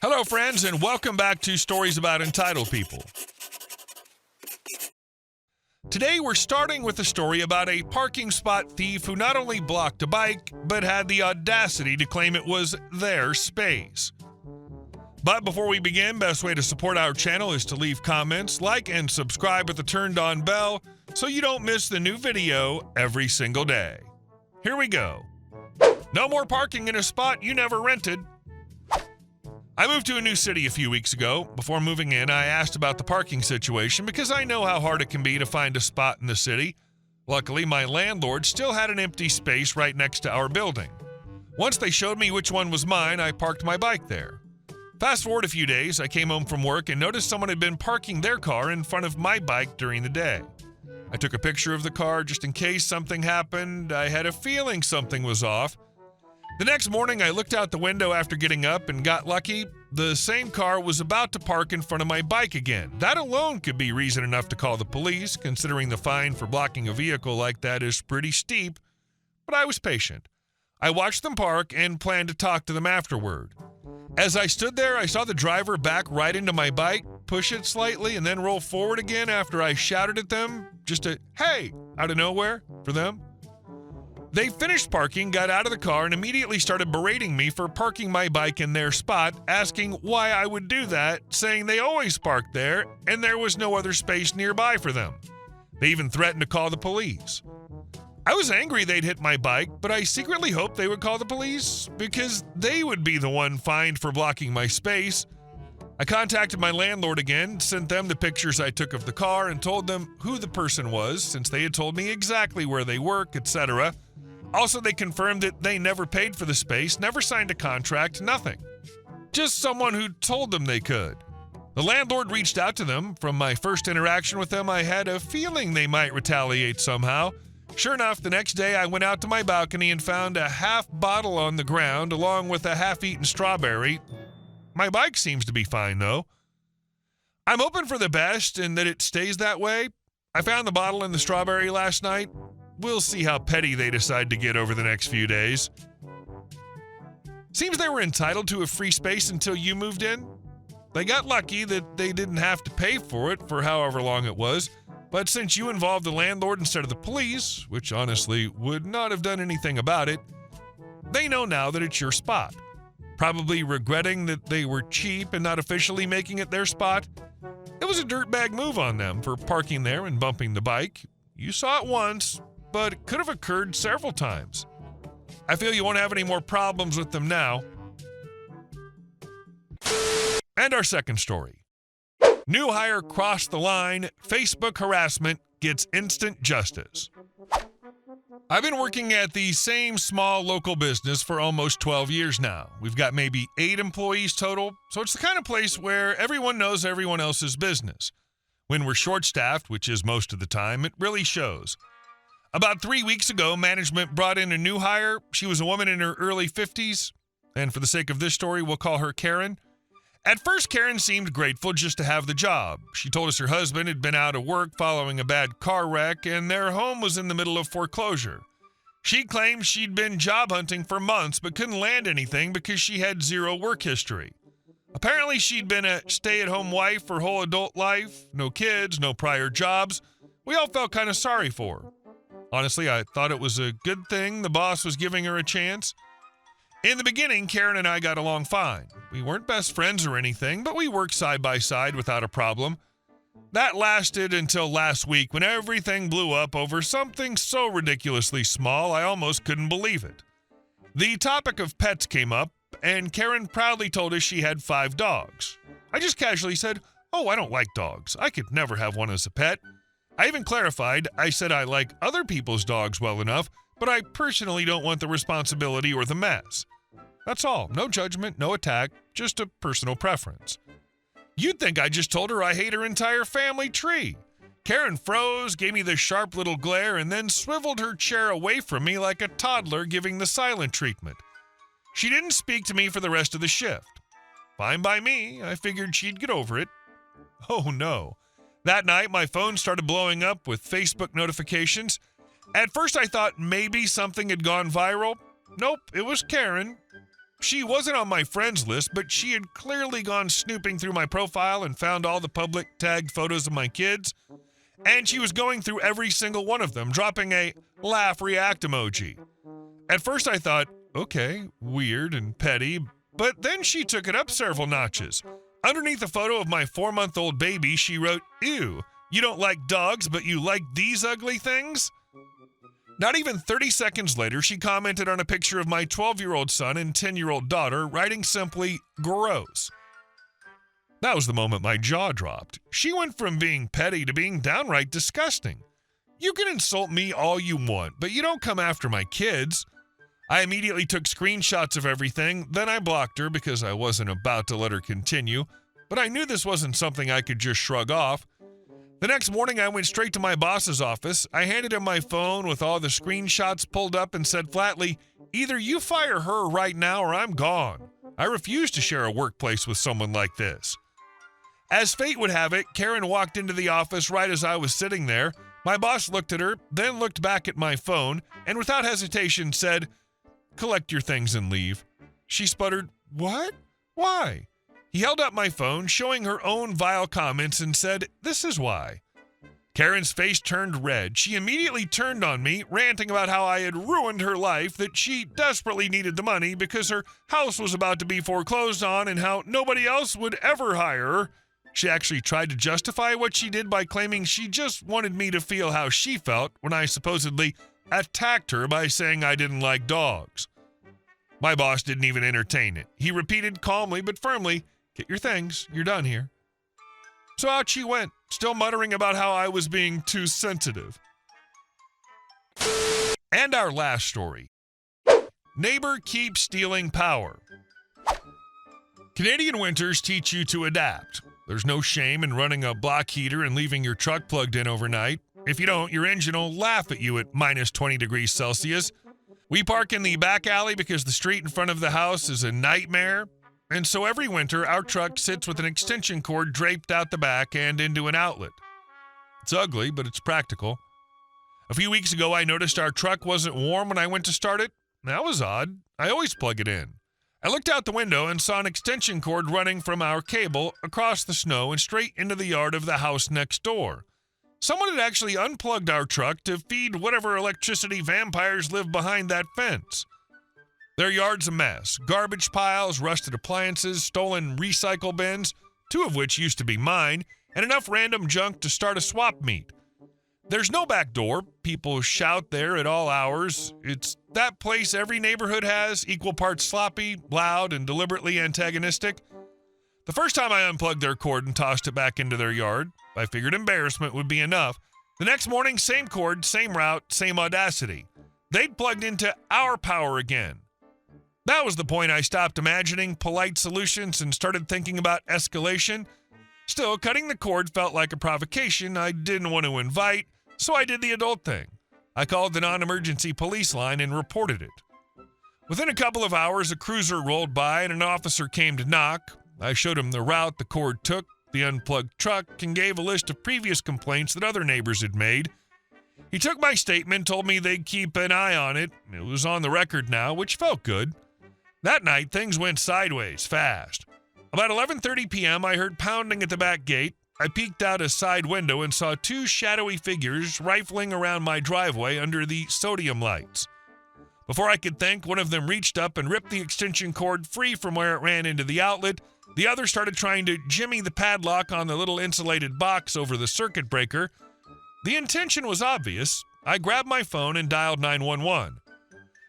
Hello, friends, and welcome back to Stories About Entitled People. Today, we're starting with a story about a parking spot thief who not only blocked a bike, but had the audacity to claim it was their space. But before we begin, best way to support our channel is to leave comments, like, and subscribe with the turned-on bell so you don't miss the new video every single day. Here we go. No more parking in a spot you never rented. I moved to a new city a few weeks ago. Before moving in, I asked about the parking situation because I know how hard it can be to find a spot in the city. Luckily, my landlord still had an empty space right next to our building. Once they showed me which one was mine, I parked my bike there. Fast forward a few days, I came home from work and noticed someone had been parking their car in front of my bike during the day. I took a picture of the car just in case something happened. I had a feeling something was off. The next morning, I looked out the window after getting up and got lucky. The same car was about to park in front of my bike again. That alone could be reason enough to call the police, considering the fine for blocking a vehicle like that is pretty steep. But I was patient. I watched them park and planned to talk to them afterward. As I stood there, I saw the driver back right into my bike, push it slightly, and then roll forward again after I shouted at them, just a "hey" out of nowhere for them. They finished parking, got out of the car, and immediately started berating me for parking my bike in their spot, asking why I would do that, saying they always park there and there was no other space nearby for them. They even threatened to call the police. I was angry they'd hit my bike, but I secretly hoped they would call the police because they would be the one fined for blocking my space. I contacted my landlord again, sent them the pictures I took of the car, and told them who the person was since they had told me exactly where they work, etc. Also, they confirmed that they never paid for the space, never signed a contract, nothing. Just someone who told them they could. The landlord reached out to them. From my first interaction with them, I had a feeling they might retaliate somehow. Sure enough, the next day I went out to my balcony and found a half bottle on the ground along with a half-eaten strawberry. My bike seems to be fine, though. I'm hoping for the best and that it stays that way. I found the bottle and the strawberry last night. We'll see how petty they decide to get over the next few days. Seems they were entitled to a free space until you moved in. They got lucky that they didn't have to pay for it for however long it was, but since you involved the landlord instead of the police, which honestly would not have done anything about it, they know now that it's your spot. Probably regretting that they were cheap and not officially making it their spot. It was a dirtbag move on them for parking there and bumping the bike. You saw it once, but it could have occurred several times. I feel you won't have any more problems with them now. And our second story. New hire crossed the line, Facebook harassment gets instant justice. I've been working at the same small local business for almost 12 years now. We've got maybe 8 employees total, so it's the kind of place where everyone knows everyone else's business. When we're short-staffed, which is most of the time, it really shows. About 3 weeks ago, management brought in a new hire. She was a woman in her early 50s, and for the sake of this story, we'll call her Karen. At first, Karen seemed grateful just to have the job. She told us her husband had been out of work following a bad car wreck, and their home was in the middle of foreclosure. She claimed she'd been job hunting for months but couldn't land anything because she had zero work history. Apparently, she'd been a stay-at-home wife her whole adult life, no kids, no prior jobs. We all felt kind of sorry for her. Honestly, I thought it was a good thing the boss was giving her a chance. In the beginning, Karen and I got along fine. We weren't best friends or anything, but we worked side by side without a problem. That lasted until last week when everything blew up over something so ridiculously small I almost couldn't believe it. The topic of pets came up, and Karen proudly told us she had 5 dogs. I just casually said, "Oh, I don't like dogs. I could never have one as a pet." I even clarified, I said I like other people's dogs well enough, but I personally don't want the responsibility or the mess. That's all. No judgment, no attack, just a personal preference. You'd think I just told her I hate her entire family tree. Karen froze, gave me the sharp little glare, and then swiveled her chair away from me like a toddler giving the silent treatment. She didn't speak to me for the rest of the shift. Fine by me. I figured she'd get over it. Oh no. That night, my phone started blowing up with Facebook notifications. At first, I thought maybe something had gone viral. Nope, it was Karen. She wasn't on my friends list, but she had clearly gone snooping through my profile and found all the public tagged photos of my kids, and she was going through every single one of them, dropping a laugh react emoji. At first I thought, okay, weird and petty, but then she took it up several notches. Underneath a photo of my 4-month-old baby, she wrote, "Ew, you don't like dogs, but you like these ugly things?" Not even 30 seconds later, she commented on a picture of my 12-year-old son and 10-year-old daughter, writing simply, "Gross." That was the moment my jaw dropped. She went from being petty to being downright disgusting. You can insult me all you want, but you don't come after my kids. I immediately took screenshots of everything, then I blocked her because I wasn't about to let her continue, but I knew this wasn't something I could just shrug off. The next morning, I went straight to my boss's office. I handed him my phone with all the screenshots pulled up and said flatly, "Either you fire her right now or I'm gone. I refuse to share a workplace with someone like this." As fate would have it, Karen walked into the office right as I was sitting there. My boss looked at her, then looked back at my phone, and without hesitation said, "Collect your things and leave." She sputtered, "What? Why?" He held up my phone, showing her own vile comments, and said, "This is why." Karen's face turned red. She immediately turned on me, ranting about how I had ruined her life, that she desperately needed the money because her house was about to be foreclosed on, and how nobody else would ever hire her. She actually tried to justify what she did by claiming she just wanted me to feel how she felt when I supposedly attacked her by saying I didn't like dogs. My boss didn't even entertain it. He repeated calmly but firmly, "Get your things, you're done here." So out she went, still muttering about how I was being too sensitive. And our last story. Neighbor keeps stealing power. Canadian winters teach you to adapt. There's no shame in running a block heater and leaving your truck plugged in overnight. If you don't, your engine will laugh at you at minus 20 degrees Celsius. We park in the back alley because the street in front of the house is a nightmare. And so every winter, our truck sits with an extension cord draped out the back and into an outlet. It's ugly, but it's practical. A few weeks ago, I noticed our truck wasn't warm when I went to start it. That was odd. I always plug it in. I looked out the window and saw an extension cord running from our cable across the snow and straight into the yard of the house next door. Someone had actually unplugged our truck to feed whatever electricity vampires live behind that fence. Their yard's a mess. Garbage piles, rusted appliances, stolen recycle bins, 2 of which used to be mine, and enough random junk to start a swap meet. There's no back door. People shout there at all hours. It's that place every neighborhood has, equal parts sloppy, loud, and deliberately antagonistic. The first time I unplugged their cord and tossed it back into their yard, I figured embarrassment would be enough. The next morning, same cord, same route, same audacity. They'd plugged into our power again. That was the point I stopped imagining polite solutions and started thinking about escalation. Still, cutting the cord felt like a provocation I didn't want to invite, so I did the adult thing. I called the non-emergency police line and reported it. Within a couple of hours, a cruiser rolled by and an officer came to knock. I showed him the route the cord took, the unplugged truck, and gave a list of previous complaints that other neighbors had made. He took my statement, told me they'd keep an eye on it. It was on the record now, which felt good. That night, things went sideways fast. About 11:30 p.m., I heard pounding at the back gate. I peeked out a side window and saw 2 shadowy figures rifling around my driveway under the sodium lights. Before I could think, one of them reached up and ripped the extension cord free from where it ran into the outlet. The other started trying to jimmy the padlock on the little insulated box over the circuit breaker. The intention was obvious. I grabbed my phone and dialed 911.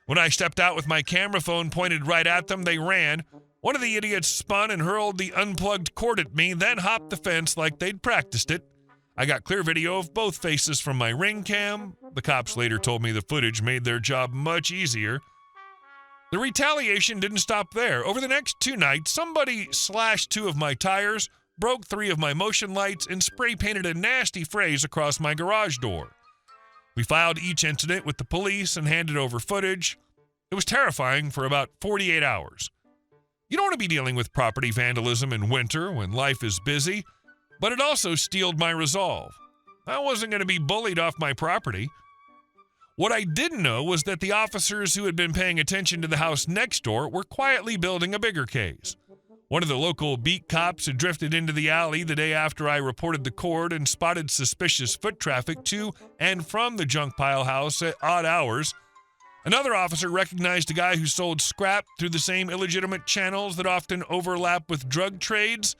When I stepped out with my camera phone pointed right at them, they ran. One of the idiots spun and hurled the unplugged cord at me, then hopped the fence like they'd practiced it. I got clear video of both faces from my Ring cam. The cops later told me the footage made their job much easier. The retaliation didn't stop there. Over the next 2 nights, somebody slashed 2 of my tires, broke 3 of my motion lights, and spray painted a nasty phrase across my garage door. We filed each incident with the police and handed over footage. It was terrifying for about 48 hours. You don't want to be dealing with property vandalism in winter when life is busy, but it also steeled my resolve. I wasn't going to be bullied off my property. What I didn't know was that the officers who had been paying attention to the house next door were quietly building a bigger case. One of the local beat cops had drifted into the alley the day after I reported the cord and spotted suspicious foot traffic to and from the junk pile house at odd hours. Another officer recognized a guy who sold scrap through the same illegitimate channels that often overlap with drug trades.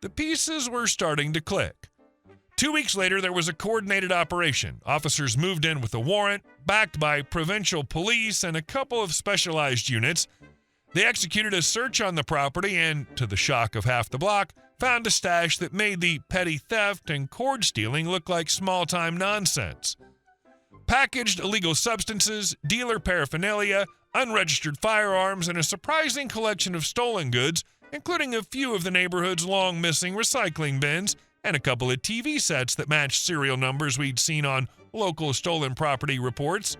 The pieces were starting to click. 2 weeks later, there was a coordinated operation. Officers moved in with a warrant, backed by provincial police and a couple of specialized units. They executed a search on the property and, to the shock of half the block, found a stash that made the petty theft and cord stealing look like small-time nonsense. Packaged illegal substances, dealer paraphernalia, unregistered firearms, and a surprising collection of stolen goods, including a few of the neighborhood's long-missing recycling bins and a couple of TV sets that matched serial numbers we'd seen on local stolen property reports.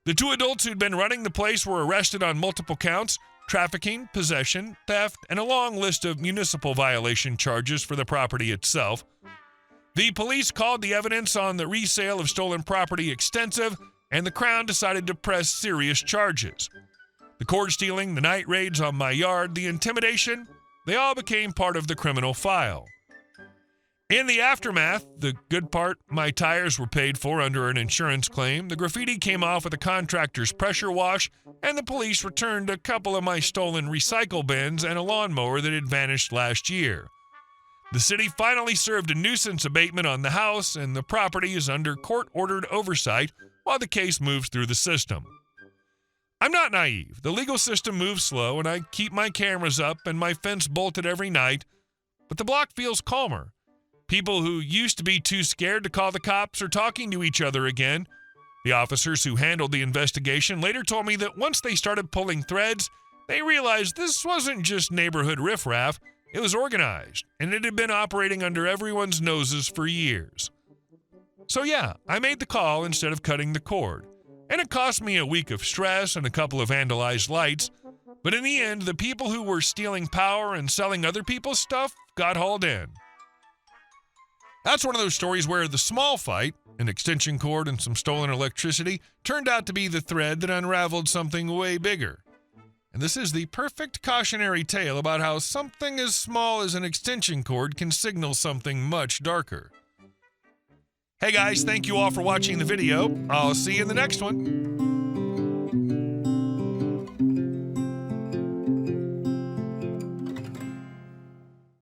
The two adults who'd been running the place were arrested on multiple counts: trafficking, possession, theft, and a long list of municipal violation charges for the property itself. The police called the evidence on the resale of stolen property extensive, and the Crown decided to press serious charges. The cord stealing, the night raids on my yard, the intimidation, they all became part of the criminal file. In the aftermath, the good part, my tires were paid for under an insurance claim, the graffiti came off with a contractor's pressure wash, and the police returned a couple of my stolen recycle bins and a lawnmower that had vanished last year. The city finally served a nuisance abatement on the house, and the property is under court-ordered oversight while the case moves through the system. I'm not naive. The legal system moves slow, and I keep my cameras up and my fence bolted every night, but the block feels calmer. People who used to be too scared to call the cops are talking to each other again. The officers who handled the investigation later told me that once they started pulling threads, they realized this wasn't just neighborhood riffraff, it was organized, and it had been operating under everyone's noses for years. So yeah, I made the call instead of cutting the cord, and it cost me a week of stress and a couple of vandalized lights, but in the end, the people who were stealing power and selling other people's stuff got hauled in. That's one of those stories where the small fight, an extension cord and some stolen electricity, turned out to be the thread that unraveled something way bigger. And this is the perfect cautionary tale about how something as small as an extension cord can signal something much darker. Hey guys, thank you all for watching the video. I'll see you in the next one.